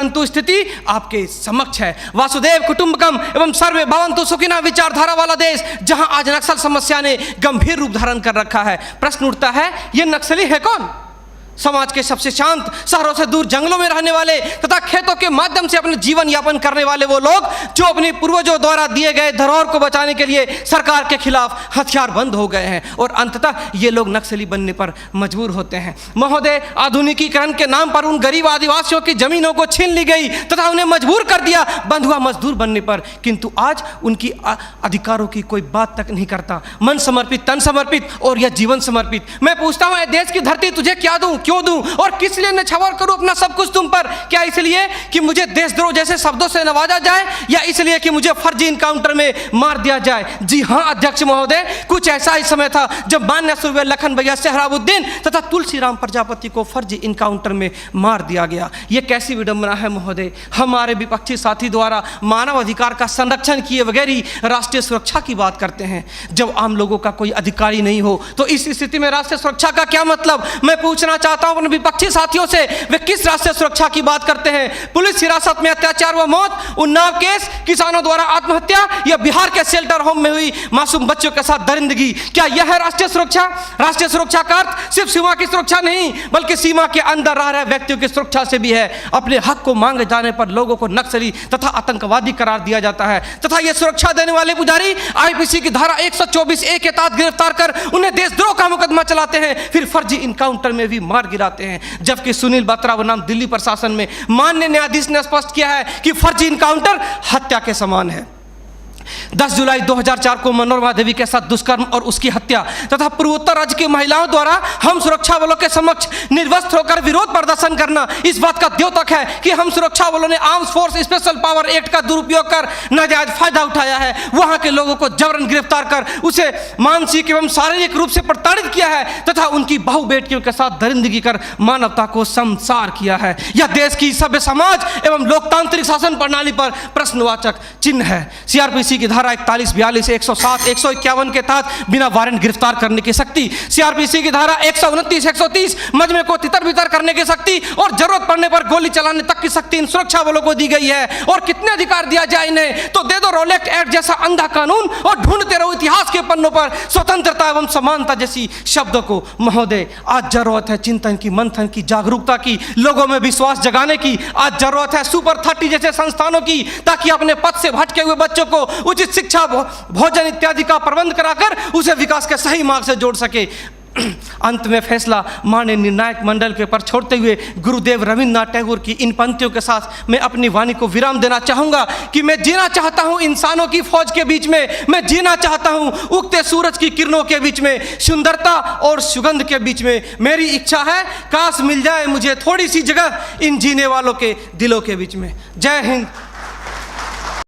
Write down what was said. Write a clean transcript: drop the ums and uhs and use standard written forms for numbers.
परंतु स्थिति आपके समक्ष है। वासुदेव कुटुंबकम एवं सर्वे भवन्तु सुखिनः विचारधारा वाला देश, जहां आज नक्सल समस्या ने गंभीर रूप धारण कर रखा है। प्रश्न उठता है, ये नक्सली है कौन? समाज के सबसे शांत, शहरों से दूर जंगलों में रहने वाले तथा खेतों के माध्यम से अपने जीवन यापन करने वाले वो लोग जो अपने पूर्वजों द्वारा दिए गए धरोहर को बचाने के लिए सरकार के खिलाफ हथियार बंद हो गए हैं और अंततः ये लोग नक्सली बनने पर मजबूर होते हैं। महोदय, आधुनिकीकरण के नाम पर उन गरीब आदिवासियों की जमीनों को छीन ली गई तथा उन्हें मजबूर कर दिया बंधुआ मजदूर बनने पर, किंतु आज उनकी अधिकारों की कोई बात तक नहीं करता। मन समर्पित, तन समर्पित और यह जीवन समर्पित। मैं पूछता हूं, देश की धरती तुझे क्या दूं, क्यों दूं और किस लिए न्यौछावर करूं अपना सब कुछ तुम पर? क्या इसलिए कि मुझे देशद्रोह जैसे शब्दों से नवाजा जाए या इसलिए कि मुझे फर्जी इनकाउंटर में मार दिया जाए? जी हां अध्यक्ष महोदय, कुछ ऐसा ही समय था जब मान्य सूर्य लखन भैया सोहराबुद्दीन तथा तुलसीराम प्रजापति को फर्जी इनकाउंटर में मार दिया गया। यह कैसी विडंबना है महोदय, हमारे विपक्षी साथी द्वारा मानव अधिकार का संरक्षण किए बगैर ही राष्ट्रीय सुरक्षा की बात करते हैं। जब आम लोगों का कोई अधिकार ही नहीं हो तो इस स्थिति में राष्ट्रीय सुरक्षा का क्या मतलब? मैं पूछना चाहता हूं अपने विपक्षी साथियों से, वे किस राष्ट्रीय सुरक्षा की बात करते हैं? पुलिस हिरासत में अत्याचार व मौत, उन्नाव केस, किसानों द्वारा आत्महत्या या बिहार के शेल्टर होम में हुई मासूम बच्चों के साथ दरिंदगी, क्या यह है राष्ट्रीय सुरक्षा? राष्ट्रीय सुरक्षा का अर्थ सिर्फ सीमा की सुरक्षा नहीं बल्कि सीमा के अंदर रह रहे व्यक्तियों की सुरक्षा से भी है। अपने हक को मांगे जाने पर लोगों को नक्सली तथा आतंकवादी करार दिया जाता है तथा यह सुरक्षा देने वाले पुजारी आईपीसी की धारा 124A के तहत गिरफ्तार कर उन्हें देशद्रोह का मुकदमा चलाते हैं, फिर फर्जी इनकाउंटर में भी मार गिराते हैं। जबकि सुनील बत्रा बनाम दिल्ली प्रशासन में माननीय न्यायाधीश ने स्पष्ट किया है कि फर्जी इनकाउंटर हत्या के समान है। 10 जुलाई 2004 को मनोरमा देवी के साथ दुष्कर्म और उसकी हत्या तथा पूर्वोत्तर राज्य की महिलाओं द्वारा हम सुरक्षा बलों के समक्ष निर्वस्त्र होकर विरोध प्रदर्शन करना इस बात का द्योतक है कि हम सुरक्षा बलों ने arms force special power act का दुरुपयोग कर नाजायज फायदा उठाया है। वहां के लोगों को जबरन गिरफ्तार कर उसे मानसिक एवं शारीरिक रूप से प्रताड़ित किया है तथा उनकी बहु बेटियों के साथ दरिंदगी कर मानवता को संसार किया है। यह देश की सभ्य समाज एवं लोकतांत्रिक शासन प्रणाली पर प्रश्नवाचक चिन्ह है। सीआरपीसी की धारा 41, 42, 107, 151 के तहत बिना वारंट गिरफ्तार करने की शक्ति, सीआरपीसी की धारा 129, 130 मजमे को तितर बितर करने की शक्ति और जरूरत पड़ने पर गोली चलाने तक की शक्ति इन सुरक्षा बलों को दी गई है। और कितने अधिकार दिया जाए इन्हें? तो दे दो रोलेक्ट एक्ट जैसा अंधा कानून और ढूंढते रहो इतिहास के पन्नों पर स्वतंत्रता एवं समानता जैसी शब्दों को। महोदय, आज जरूरत है चिंतन की, मंथन की, जागरूकता की, लोगों में विश्वास जगाने की। आज जरूरत है सुपर 30 जैसे संस्थानों की, ताकि अपने पथ से भटके हुए बच्चों को उचित शिक्षा, भोजन इत्यादि का प्रबंध कराकर उसे विकास के सही मार्ग से जोड़ सके। अंत में फैसला माननीय निर्णायक मंडल के पर छोड़ते हुए गुरुदेव रविन्द्रनाथ टैगोर की इन पंक्तियों के साथ मैं अपनी वाणी को विराम देना चाहूंगा कि मैं जीना चाहता हूं इंसानों की फौज के बीच में, मैं जीना चाहता हूं उगते सूरज की किरणों के बीच में, सुंदरता और सुगंध के बीच में। मेरी इच्छा है काश मिल जाए मुझे थोड़ी सी जगह इन जीने वालों के दिलों के बीच में। जय हिंद,